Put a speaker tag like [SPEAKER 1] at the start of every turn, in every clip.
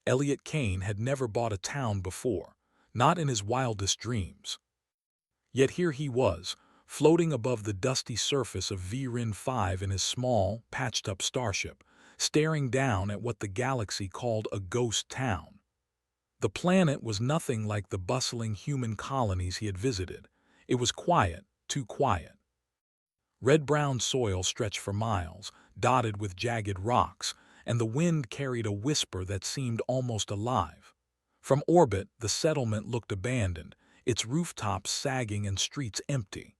[SPEAKER 1] Elliot Kane had never bought a town before, not in his wildest dreams. Yet here he was, floating above the dusty surface of Viren 5 in his small, patched-up starship, staring down at what the galaxy called a ghost town. The planet was nothing like the bustling human colonies he had visited. It was quiet, too quiet. Red-brown soil stretched for miles, dotted with jagged rocks, and the wind carried a whisper that seemed almost alive. From orbit, the settlement looked abandoned, its rooftops sagging and streets empty.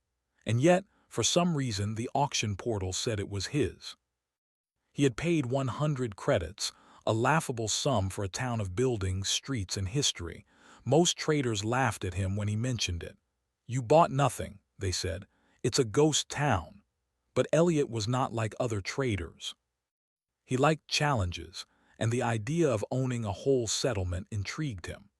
[SPEAKER 1] And yet, for some reason, the auction portal said it was his. He had paid 100 credits, a laughable sum for a town of buildings, streets, and history. Most traders laughed at him when he mentioned it. "You bought nothing," they said. "It's a ghost town." But Elliot was not like other traders. He liked challenges, and the idea of owning a whole settlement intrigued him.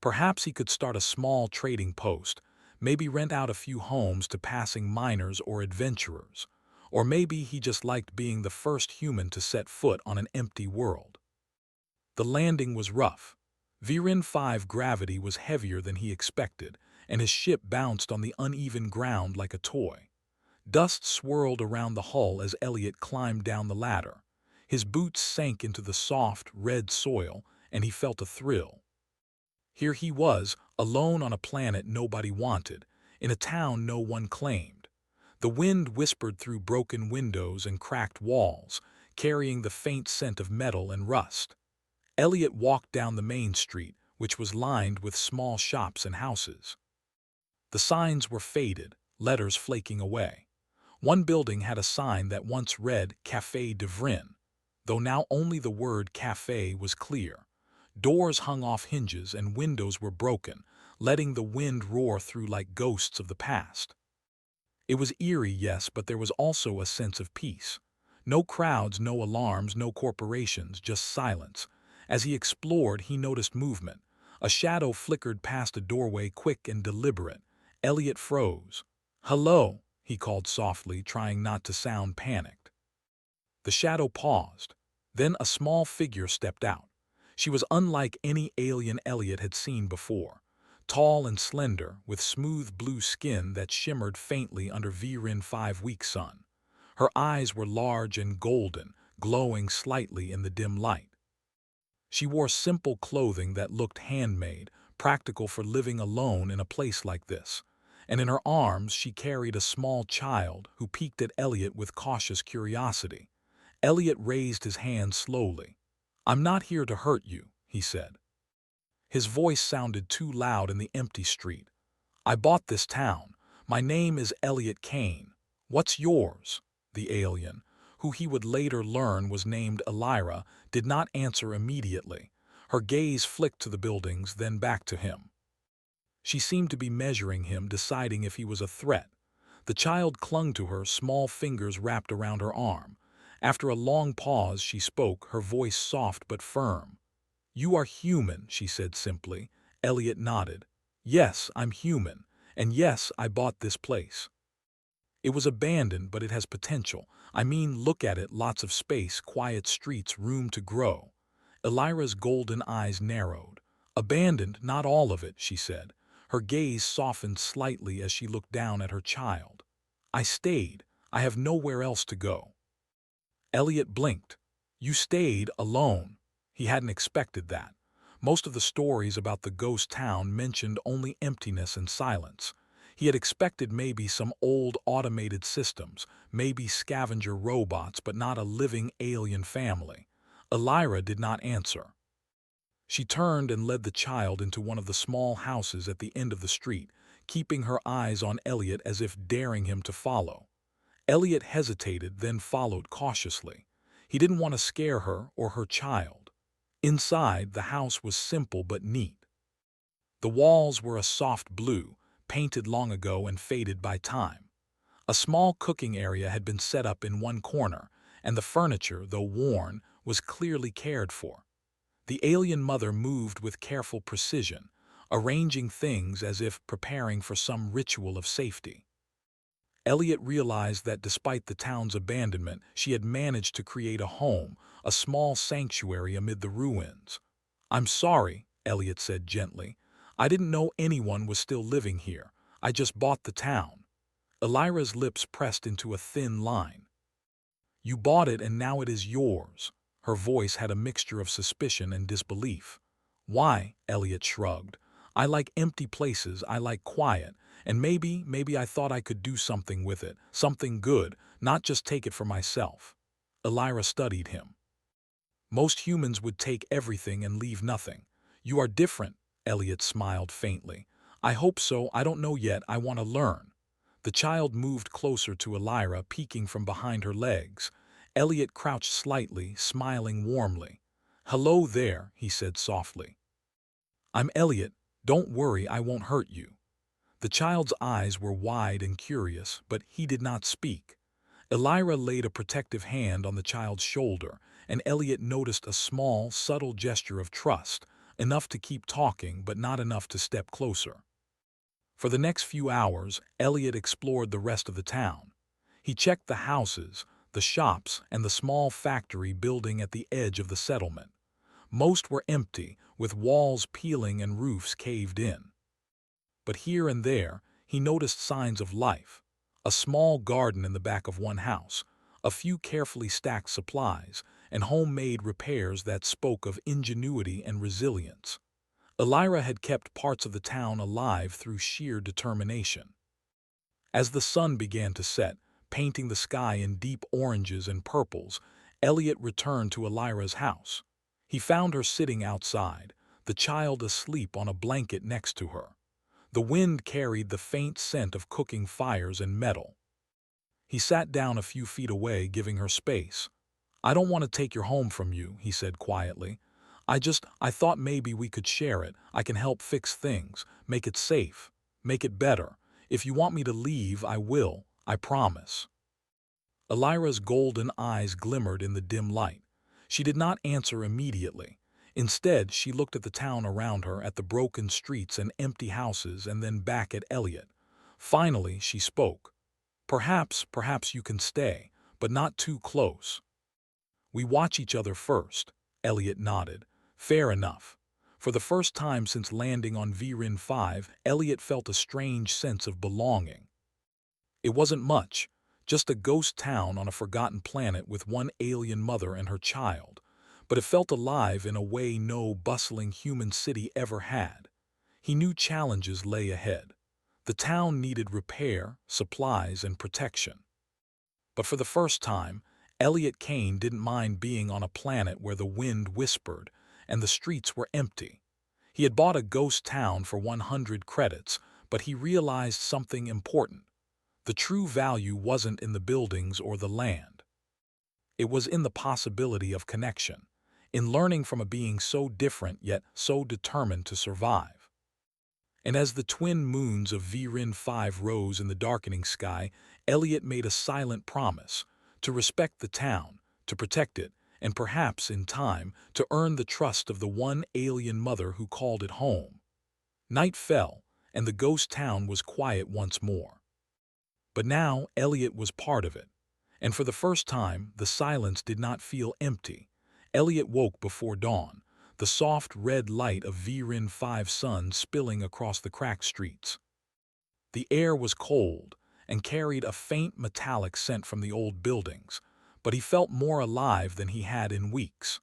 [SPEAKER 1] Perhaps he could start a small trading post, maybe rent out a few homes to passing miners or adventurers. Or maybe he just liked being the first human to set foot on an empty world. The landing was rough. Viren 5 gravity was heavier than he expected, and his ship bounced on the uneven ground like a toy. Dust swirled around the hull as Elliot climbed down the ladder. His boots sank into the soft, red soil, and he felt a thrill. Here he was, alone on a planet nobody wanted, in a town no one claimed. The wind whispered through broken windows and cracked walls, carrying the faint scent of metal and rust. Elliot walked down the main street, which was lined with small shops and houses. The signs were faded, letters flaking away. One building had a sign that once read Café de Vrin, though now only the word café was clear. Doors hung off hinges and windows were broken, letting the wind roar through like ghosts of the past. It was eerie, yes, but there was also a sense of peace. No crowds, no alarms, no corporations, just silence. As he explored, he noticed movement. A shadow flickered past a doorway, quick and deliberate. Elliot froze. "Hello," he called softly, trying not to sound panicked. The shadow paused. Then a small figure stepped out. She was unlike any alien Elliot had seen before. Tall and slender, with smooth blue skin that shimmered faintly under Viren 5 weak sun. Her eyes were large and golden, glowing slightly in the dim light. She wore simple clothing that looked handmade, practical for living alone in a place like this. And in her arms she carried a small child who peeked at Elliot with cautious curiosity. Elliot raised his hand slowly. "I'm not here to hurt you," he said. His voice sounded too loud in the empty street. "I bought this town. My name is Elliot Kane. What's yours?" The alien, who he would later learn was named Elira, did not answer immediately. Her gaze flicked to the buildings, then back to him. She seemed to be measuring him, deciding if he was a threat. The child clung to her, small fingers wrapped around her arm. After a long pause, she spoke, her voice soft but firm. "You are human," she said simply. Elliot nodded. "Yes, I'm human. And yes, I bought this place. It was abandoned, but it has potential. I mean, look at it, lots of space, quiet streets, room to grow." Elira's golden eyes narrowed. "Abandoned, not all of it," she said. Her gaze softened slightly as she looked down at her child. "I stayed. I have nowhere else to go." Elliot blinked. "You stayed alone." He hadn't expected that. Most of the stories about the ghost town mentioned only emptiness and silence. He had expected maybe some old automated systems, maybe scavenger robots, but not a living alien family. Elira did not answer. She turned and led the child into one of the small houses at the end of the street, keeping her eyes on Elliot as if daring him to follow. Elliot hesitated, then followed cautiously. He didn't want to scare her or her child. Inside, the house was simple but neat. The walls were a soft blue, painted long ago and faded by time. A small cooking area had been set up in one corner, and the furniture, though worn, was clearly cared for. The alien mother moved with careful precision, arranging things as if preparing for some ritual of safety. Elliot realized that despite the town's abandonment, she had managed to create a home, a small sanctuary amid the ruins. "I'm sorry," Elliot said gently. "I didn't know anyone was still living here. I just bought the town." Elira's lips pressed into a thin line. "You bought it and now it is yours." Her voice had a mixture of suspicion and disbelief. "Why?" Elliot shrugged. "I like empty places, I like quiet, and maybe I thought I could do something with it, something good, not just take it for myself." Elira studied him. "Most humans would take everything and leave nothing. You are different," Elliot smiled faintly. "I hope so, I don't know yet, I want to learn." The child moved closer to Elira, peeking from behind her legs. Elliot crouched slightly, smiling warmly. "Hello there," he said softly. "I'm Elliot. Don't worry, I won't hurt you." The child's eyes were wide and curious, but he did not speak. Elira laid a protective hand on the child's shoulder, and Elliot noticed a small, subtle gesture of trust, enough to keep talking but not enough to step closer. For the next few hours, Elliot explored the rest of the town. He checked the houses, the shops, and the small factory building at the edge of the settlement. Most were empty, with walls peeling and roofs caved in. But here and there, he noticed signs of life. A small garden in the back of one house, a few carefully stacked supplies, and homemade repairs that spoke of ingenuity and resilience. Elira had kept parts of the town alive through sheer determination. As the sun began to set, painting the sky in deep oranges and purples, Elliot returned to Elira's house. He found her sitting outside, the child asleep on a blanket next to her. The wind carried the faint scent of cooking fires and metal. He sat down a few feet away, giving her space. "I don't want to take your home from you," he said quietly. I thought maybe we could share it. I can help fix things, make it safe, make it better. If you want me to leave, I will, I promise." Elira's golden eyes glimmered in the dim light. She did not answer immediately. Instead, she looked at the town around her, at the broken streets and empty houses, and then back at Elliot. Finally, she spoke. Perhaps you can stay, but not too close." "We watch each other first," Elliot nodded. "Fair enough." For the first time since landing on Virin 5, Elliot felt a strange sense of belonging. It wasn't much, just a ghost town on a forgotten planet with one alien mother and her child, but it felt alive in a way no bustling human city ever had. He knew challenges lay ahead. The town needed repair, supplies, and protection. But for the first time, Elliot Kane didn't mind being on a planet where the wind whispered and the streets were empty. He had bought a ghost town for 100 credits, but he realized something important. The true value wasn't in the buildings or the land. It was in the possibility of connection, in learning from a being so different yet so determined to survive. And as the twin moons of Virin 5 rose in the darkening sky, Elliot made a silent promise to respect the town, to protect it, and perhaps, in time, to earn the trust of the one alien mother who called it home. Night fell, and the ghost town was quiet once more. But now Elliot was part of it, and for the first time the silence did not feel empty. Elliot woke before dawn, the soft red light of Virin 5 sun spilling across the cracked streets. The air was cold and carried a faint metallic scent from the old buildings, but he felt more alive than he had in weeks.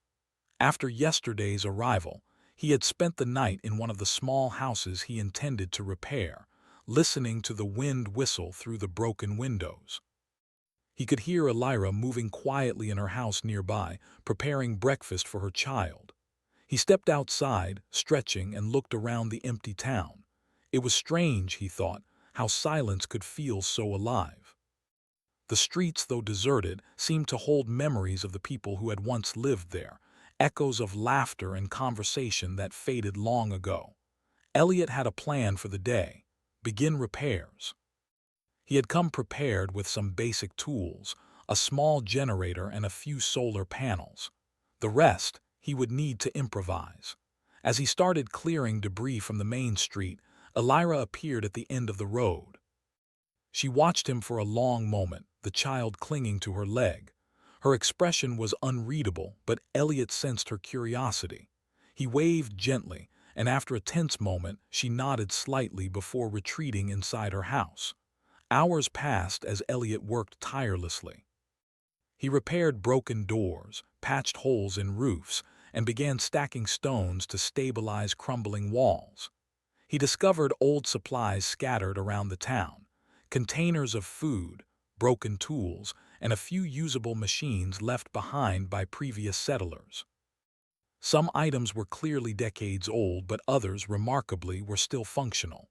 [SPEAKER 1] After yesterday's arrival, he had spent the night in one of the small houses he intended to repair, listening to the wind whistle through the broken windows. He could hear Elira moving quietly in her house nearby, preparing breakfast for her child. He stepped outside, stretching, and looked around the empty town. It was strange, he thought, how silence could feel so alive. The streets, though deserted, seemed to hold memories of the people who had once lived there, echoes of laughter and conversation that faded long ago. Elliot had a plan for the day: begin repairs. He had come prepared with some basic tools, a small generator and a few solar panels. The rest he would need to improvise. As he started clearing debris from the main street, Elira appeared at the end of the road. She watched him for a long moment, the child clinging to her leg. Her expression was unreadable, but Elliot sensed her curiosity. He waved gently, and after a tense moment, she nodded slightly before retreating inside her house. Hours passed as Elliot worked tirelessly. He repaired broken doors, patched holes in roofs, and began stacking stones to stabilize crumbling walls. He discovered old supplies scattered around the town, containers of food, broken tools, and a few usable machines left behind by previous settlers. Some items were clearly decades old, but others, remarkably, were still functional.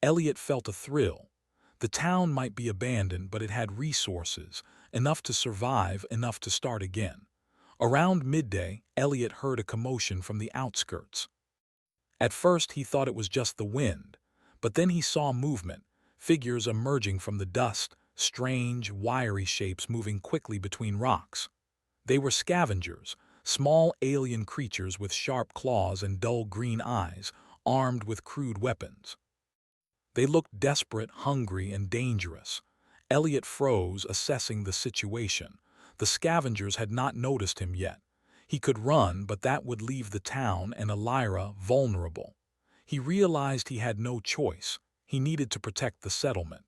[SPEAKER 1] Elliot felt a thrill. The town might be abandoned, but it had resources, enough to survive, enough to start again. Around midday, Elliot heard a commotion from the outskirts. At first he thought it was just the wind, but then he saw movement, figures emerging from the dust, strange, wiry shapes moving quickly between rocks. They were scavengers, small alien creatures with sharp claws and dull green eyes, armed with crude weapons. They looked desperate, hungry, and dangerous. Elliot froze, assessing the situation. The scavengers had not noticed him yet. He could run, but that would leave the town and Elira vulnerable. He realized he had no choice. He needed to protect the settlement.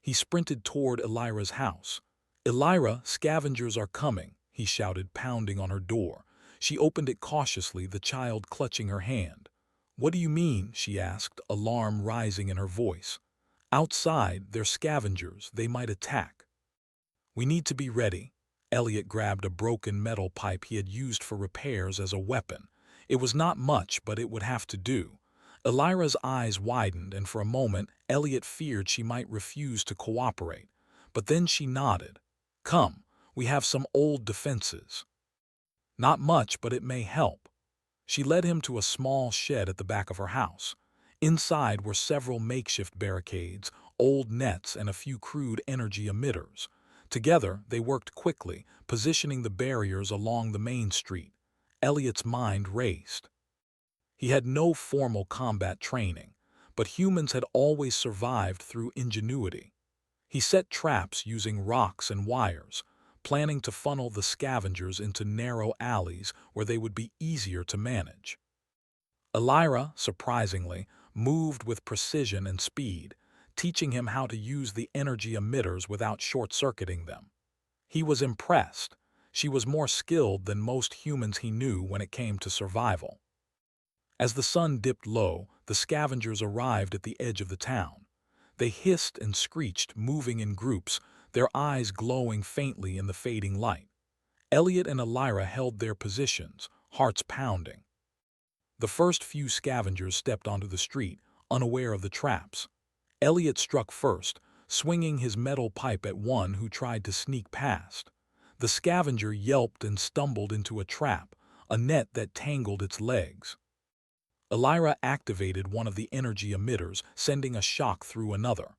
[SPEAKER 1] He sprinted toward Elira's house. "Elira, scavengers are coming," he shouted, pounding on her door. She opened it cautiously, the child clutching her hand. "What do you mean?" she asked, alarm rising in her voice. "Outside, they're scavengers. They might attack." "We need to be ready." Elliot grabbed a broken metal pipe he had used for repairs as a weapon. It was not much, but it would have to do. Elira's eyes widened, and for a moment, Elliot feared she might refuse to cooperate. But then she nodded. "Come, we have some old defenses." "Not much, but it may help." She led him to a small shed at the back of her house. Inside were several makeshift barricades, old nets, and a few crude energy emitters. Together, they worked quickly, positioning the barriers along the main street. Elliot's mind raced. He had no formal combat training, but humans had always survived through ingenuity. He set traps using rocks and wires, planning to funnel the scavengers into narrow alleys where they would be easier to manage. Elira, surprisingly, moved with precision and speed, teaching him how to use the energy emitters without short-circuiting them. He was impressed. She was more skilled than most humans he knew when it came to survival. As the sun dipped low, the scavengers arrived at the edge of the town. They hissed and screeched, moving in groups, their eyes glowing faintly in the fading light. Elliot and Elira held their positions, hearts pounding. The first few scavengers stepped onto the street, unaware of the traps. Elliot struck first, swinging his metal pipe at one who tried to sneak past. The scavenger yelped and stumbled into a trap, a net that tangled its legs. Elira activated one of the energy emitters, sending a shock through another.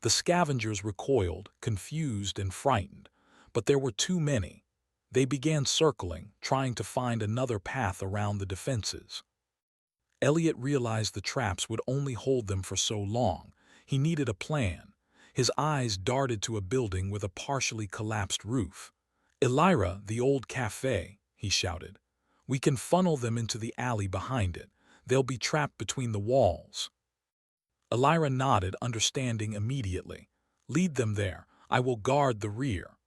[SPEAKER 1] The scavengers recoiled, confused and frightened, but there were too many. They began circling, trying to find another path around the defenses. Elliot realized the traps would only hold them for so long. He needed a plan. His eyes darted to a building with a partially collapsed roof. "Elira, the old cafe," he shouted. "We can funnel them into the alley behind it. They'll be trapped between the walls." Elira nodded, understanding immediately. "Lead them there. I will guard the rear."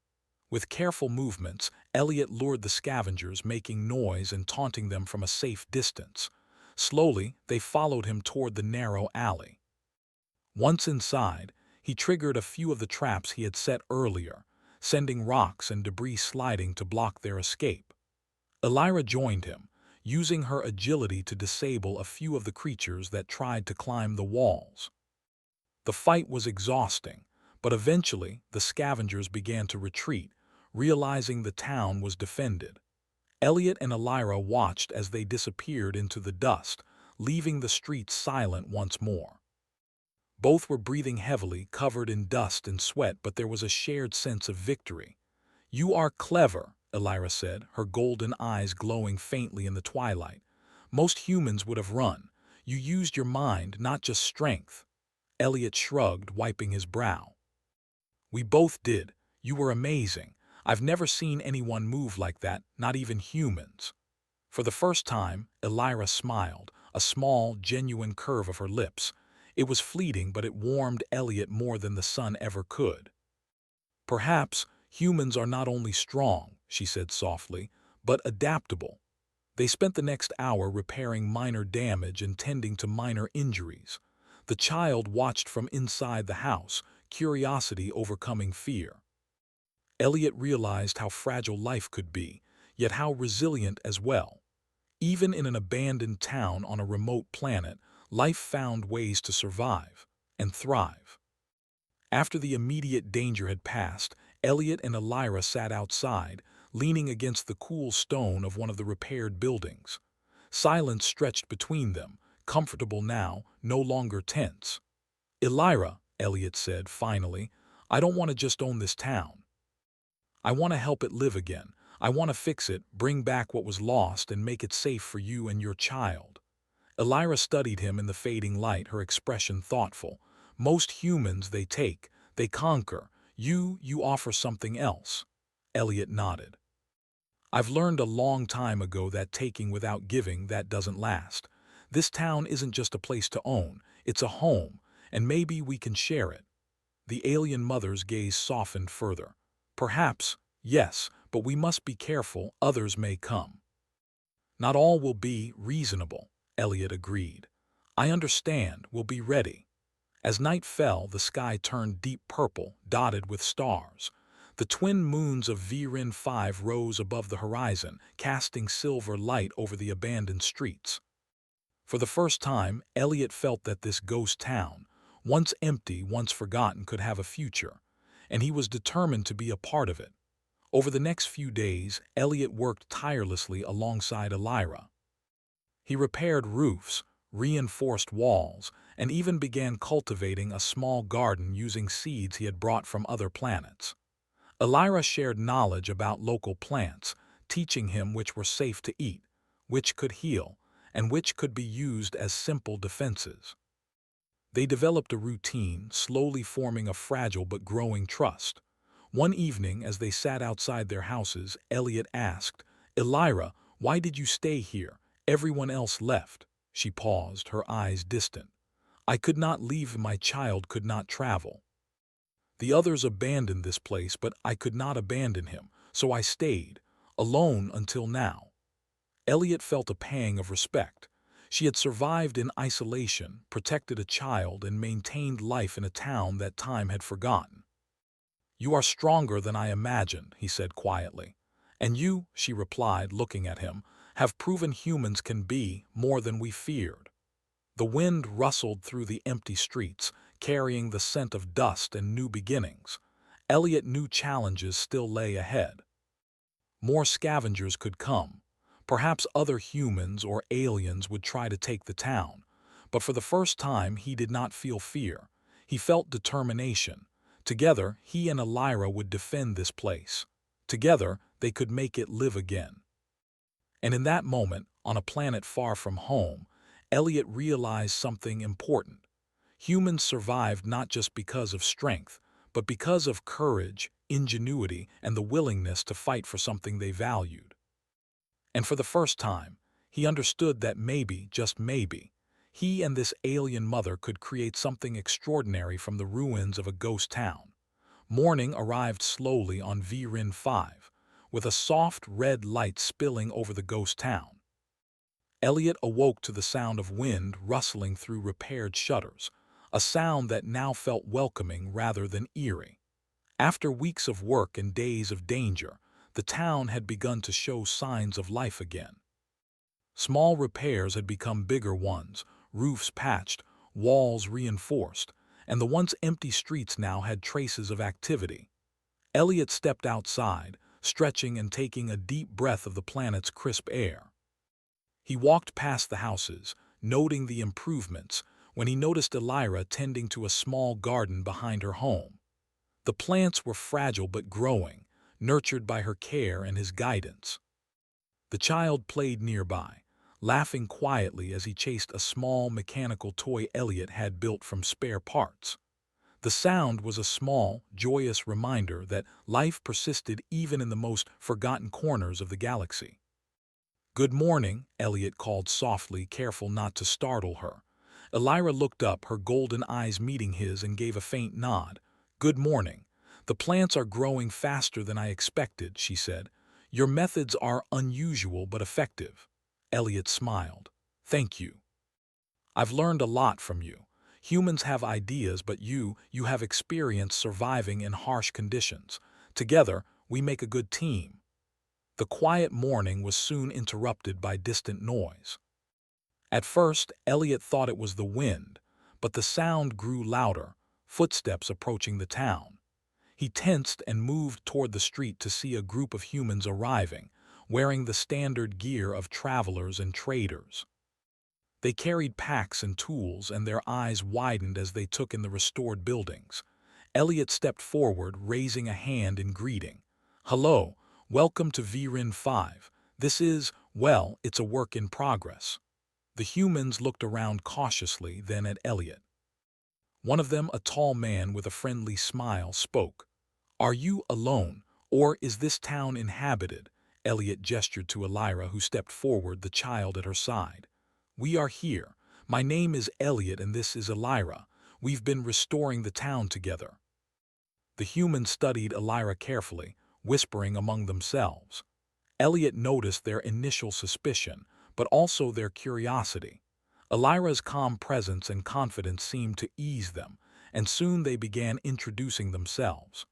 [SPEAKER 1] With careful movements, Elliot lured the scavengers, making noise and taunting them from a safe distance. Slowly, they followed him toward the narrow alley. Once inside, he triggered a few of the traps he had set earlier, sending rocks and debris sliding to block their escape. Elira joined him, using her agility to disable a few of the creatures that tried to climb the walls. The fight was exhausting, but eventually the scavengers began to retreat, realizing the town was defended. Elliot and Elira watched as they disappeared into the dust, leaving the streets silent once more. Both were breathing heavily, covered in dust and sweat, but there was a shared sense of victory. "You are clever," Elira said, her golden eyes glowing faintly in the twilight. "Most humans would have run. You used your mind, not just strength." Elliot shrugged, wiping his brow. "We both did. You were amazing. I've never seen anyone move like that, not even humans." For the first time, Elira smiled, a small, genuine curve of her lips. It was fleeting, but it warmed Elliot more than the sun ever could. "Perhaps humans are not only strong," she said softly, "but adaptable." They spent the next hour repairing minor damage and tending to minor injuries. The child watched from inside the house, curiosity overcoming fear. Elliot realized how fragile life could be, yet how resilient as well. Even in an abandoned town on a remote planet, life found ways to survive and thrive. After the immediate danger had passed, Elliot and Elira sat outside, leaning against the cool stone of one of the repaired buildings. Silence stretched between them, comfortable now, no longer tense. "Elira," Elliot said finally, "I don't want to just own this town. I want to help it live again. I want to fix it, bring back what was lost, and make it safe for you and your child." Elira studied him in the fading light, her expression thoughtful. "Most humans they take, they conquer. You offer something else." Elliot nodded. "I've learned a long time ago that taking without giving, that doesn't last. This town isn't just a place to own, it's a home, and maybe we can share it." The alien mother's gaze softened further. "Perhaps, yes, but we must be careful, others may come." "Not all will be reasonable," Elliot agreed. "I understand, we'll be ready." As night fell, the sky turned deep purple, dotted with stars. The twin moons of Viren 5 rose above the horizon, casting silver light over the abandoned streets. For the first time, Elliot felt that this ghost town, once empty, once forgotten, could have a future, and he was determined to be a part of it. Over the next few days, Elliot worked tirelessly alongside Elira. He repaired roofs, reinforced walls, and even began cultivating a small garden using seeds he had brought from other planets. Elira shared knowledge about local plants, teaching him which were safe to eat, which could heal, and which could be used as simple defenses. They developed a routine, slowly forming a fragile but growing trust. One evening, as they sat outside their houses, Elliot asked, "Elira, why did you stay here? Everyone else left." She paused, her eyes distant. "I could not leave, my child could not travel. The others abandoned this place, but I could not abandon him, so I stayed, alone until now." Elliot felt a pang of respect. She had survived in isolation, protected a child, and maintained life in a town that time had forgotten. "You are stronger than I imagined," he said quietly. "And you," she replied, looking at him, "have proven humans can be more than we feared." The wind rustled through the empty streets, carrying the scent of dust and new beginnings. Elliot knew challenges still lay ahead. More scavengers could come. Perhaps other humans or aliens would try to take the town. But for the first time, he did not feel fear. He felt determination. Together, he and Elira would defend this place. Together, they could make it live again. And in that moment, on a planet far from home, Elliot realized something important. Humans survived not just because of strength, but because of courage, ingenuity, and the willingness to fight for something they valued. And for the first time, he understood that maybe, just maybe, he and this alien mother could create something extraordinary from the ruins of a ghost town. Morning arrived slowly on Viren 5, with a soft red light spilling over the ghost town. Elliot awoke to the sound of wind rustling through repaired shutters, a sound that now felt welcoming rather than eerie. After weeks of work and days of danger, the town had begun to show signs of life again. Small repairs had become bigger ones, roofs patched, walls reinforced, and the once empty streets now had traces of activity. Elliot stepped outside, stretching and taking a deep breath of the planet's crisp air. He walked past the houses, noting the improvements, when he noticed Elira tending to a small garden behind her home. The plants were fragile but growing, nurtured by her care and his guidance. The child played nearby, laughing quietly as he chased a small mechanical toy Elliot had built from spare parts. The sound was a small, joyous reminder that life persisted even in the most forgotten corners of the galaxy. "Good morning," Elliot called softly, careful not to startle her. Elira looked up, her golden eyes meeting his, and gave a faint nod. "Good morning. The plants are growing faster than I expected," she said. "Your methods are unusual but effective." Elliot smiled. "Thank you. I've learned a lot from you. Humans have ideas, but you have experience surviving in harsh conditions. Together, we make a good team." The quiet morning was soon interrupted by distant noise. At first, Elliot thought it was the wind, but the sound grew louder, footsteps approaching the town. He tensed and moved toward the street to see a group of humans arriving, wearing the standard gear of travelers and traders. They carried packs and tools, and their eyes widened as they took in the restored buildings. Elliot stepped forward, raising a hand in greeting. "Hello, welcome to Virin 5. This is, well, it's a work in progress." The humans looked around cautiously, then at Elliot. One of them, a tall man with a friendly smile, spoke. "Are you alone, or is this town inhabited?" Elliot gestured to Elira, who stepped forward, the child at her side. "We are here. My name is Elliot and this is Elira. We've been restoring the town together." The humans studied Elira carefully, whispering among themselves. Elliot noticed their initial suspicion, but also their curiosity. Elira's calm presence and confidence seemed to ease them, and soon they began introducing themselves.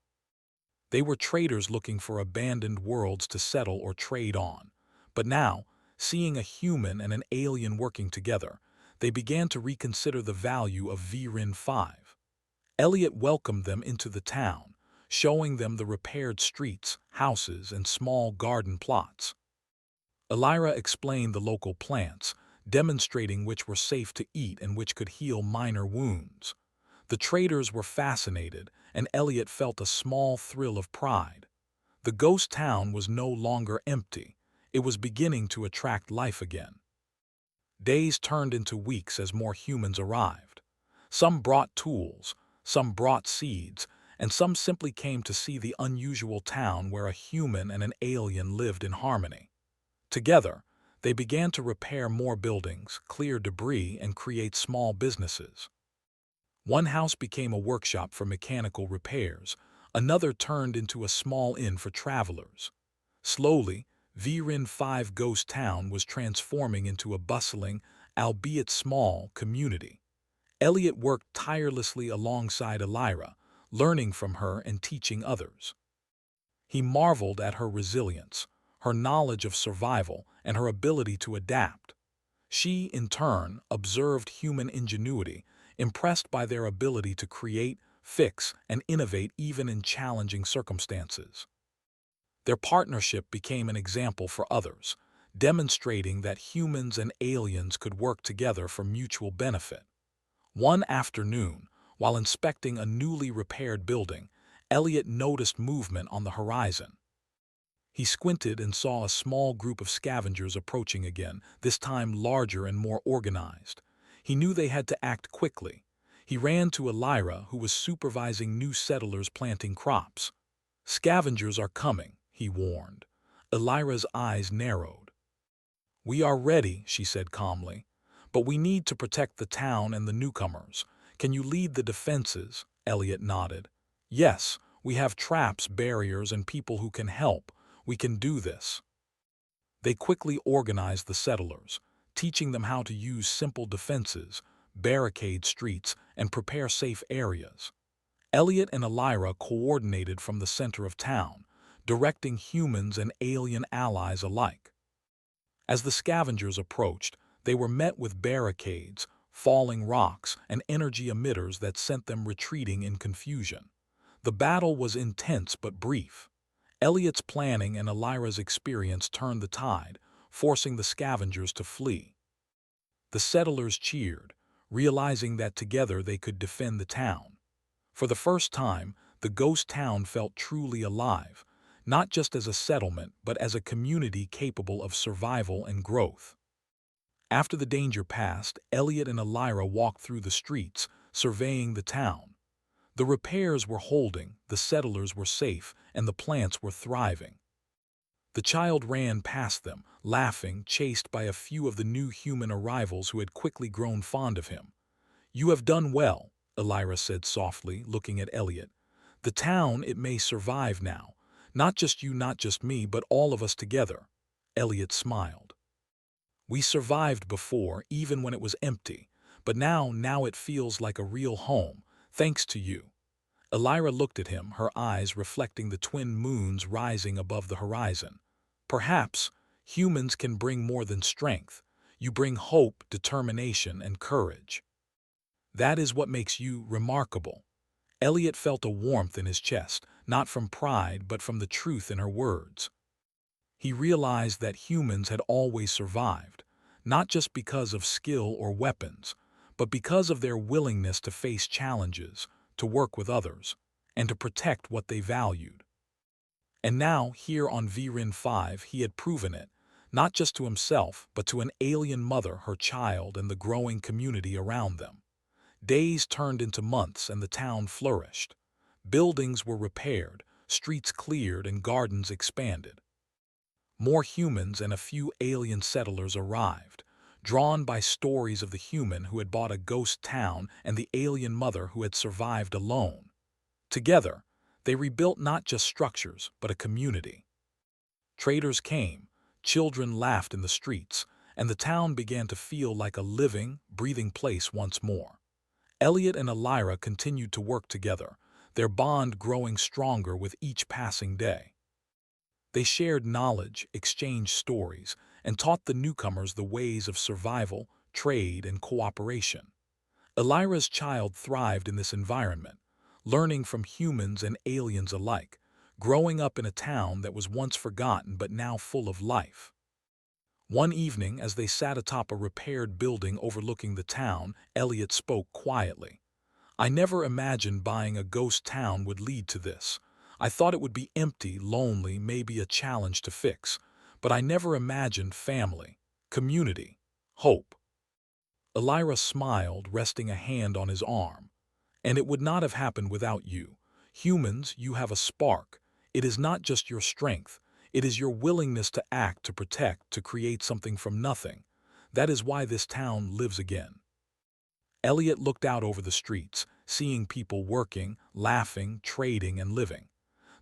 [SPEAKER 1] They were traders looking for abandoned worlds to settle or trade on. But now, seeing a human and an alien working together, they began to reconsider the value of Virin 5. Elliot welcomed them into the town, showing them the repaired streets, houses, and small garden plots. Elira explained the local plants, demonstrating which were safe to eat and which could heal minor wounds. The traders were fascinated, and Elliot felt a small thrill of pride. The ghost town was no longer empty. It was beginning to attract life again. Days turned into weeks as more humans arrived. Some brought tools, some brought seeds, and some simply came to see the unusual town where a human and an alien lived in harmony. Together, they began to repair more buildings, clear debris, and create small businesses. One house became a workshop for mechanical repairs, another turned into a small inn for travelers. Slowly, Virin 5 Ghost Town was transforming into a bustling, albeit small, community. Elliot worked tirelessly alongside Elira, learning from her and teaching others. He marveled at her resilience, her knowledge of survival, and her ability to adapt. She, in turn, observed human ingenuity, impressed by their ability to create, fix, and innovate even in challenging circumstances. Their partnership became an example for others, demonstrating that humans and aliens could work together for mutual benefit. One afternoon, while inspecting a newly repaired building, Elliot noticed movement on the horizon. He squinted and saw a small group of scavengers approaching again, this time larger and more organized. He knew they had to act quickly. He ran to Elira, who was supervising new settlers planting crops. "Scavengers are coming," he warned. Elira's eyes narrowed. "We are ready," she said calmly. "But we need to protect the town and the newcomers. Can you lead the defenses?" Elliot nodded. "Yes, we have traps, barriers, and people who can help. We can do this." They quickly organized the settlers, teaching them how to use simple defenses, barricade streets, and prepare safe areas. Elliot and Elira coordinated from the center of town, directing humans and alien allies alike. As the scavengers approached, they were met with barricades, falling rocks, and energy emitters that sent them retreating in confusion. The battle was intense but brief. Elliot's planning and Elira's experience turned the tide, forcing the scavengers to flee. The settlers cheered, realizing that together they could defend the town. For the first time, the ghost town felt truly alive, not just as a settlement but as a community capable of survival and growth. After the danger passed, Elliot and Elira walked through the streets, surveying the town. The repairs were holding, the settlers were safe, and the plants were thriving. The child ran past them, laughing, chased by a few of the new human arrivals who had quickly grown fond of him. "You have done well," Elira said softly, looking at Elliot. "The town, it may survive now. Not just you, not just me, but all of us together." Elliot smiled. "We survived before, even when it was empty. But now it feels like a real home, thanks to you." Elira looked at him, her eyes reflecting the twin moons rising above the horizon. "Perhaps humans can bring more than strength. You bring hope, determination, and courage. That is what makes you remarkable." Elliot felt a warmth in his chest, not from pride but from the truth in her words. He realized that humans had always survived, not just because of skill or weapons, but because of their willingness to face challenges, to work with others, and to protect what they valued. And now, here on Virin 5, he had proven it, not just to himself, but to an alien mother, her child, and the growing community around them. Days turned into months and the town flourished. Buildings were repaired, streets cleared, and gardens expanded. More humans and a few alien settlers arrived, drawn by stories of the human who had bought a ghost town and the alien mother who had survived alone. Together, they rebuilt not just structures, but a community. Traders came, children laughed in the streets, and the town began to feel like a living, breathing place once more. Elliot and Elira continued to work together, their bond growing stronger with each passing day. They shared knowledge, exchanged stories, and taught the newcomers the ways of survival, trade, and cooperation. Elira's child thrived in this environment, learning from humans and aliens alike, growing up in a town that was once forgotten but now full of life. One evening, as they sat atop a repaired building overlooking the town, Elliot spoke quietly. "I never imagined buying a ghost town would lead to this. I thought it would be empty, lonely, maybe a challenge to fix. But I never imagined family, community, hope." Elira smiled, resting a hand on his arm. "And it would not have happened without you. Humans, you have a spark. It is not just your strength. It is your willingness to act, to protect, to create something from nothing. That is why this town lives again." Elliot looked out over the streets, seeing people working, laughing, trading, and living.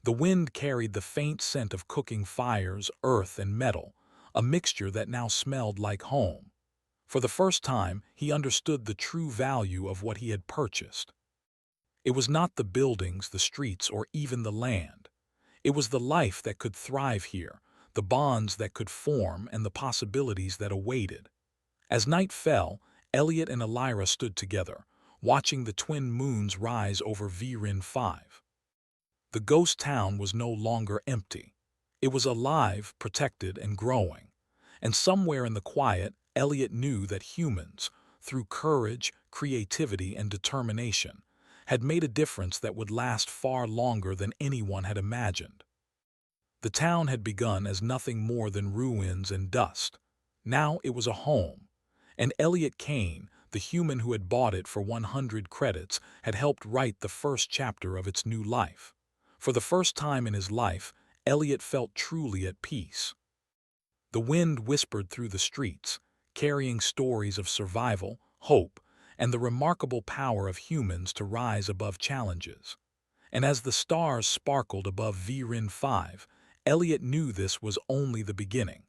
[SPEAKER 1] The wind carried the faint scent of cooking fires, earth, and metal, a mixture that now smelled like home. For the first time, he understood the true value of what he had purchased. It was not the buildings, the streets, or even the land. It was the life that could thrive here, the bonds that could form, and the possibilities that awaited. As night fell, Elliot and Elira stood together, watching the twin moons rise over Virin 5. The ghost town was no longer empty. It was alive, protected, and growing. And somewhere in the quiet, Elliot knew that humans, through courage, creativity, and determination, had made a difference that would last far longer than anyone had imagined. The town had begun as nothing more than ruins and dust. Now it was a home. And Elliot Kane, the human who had bought it for 100 credits, had helped write the first chapter of its new life. For the first time in his life, Elliot felt truly at peace. The wind whispered through the streets, carrying stories of survival, hope, and the remarkable power of humans to rise above challenges. And as the stars sparkled above Virin 5, Elliot knew this was only the beginning.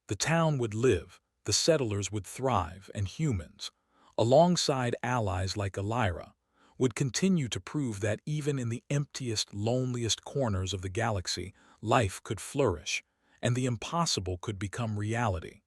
[SPEAKER 1] The town would live, the settlers would thrive, and humans, alongside allies like Elira, would continue to prove that even in the emptiest, loneliest corners of the galaxy, life could flourish, and the impossible could become reality.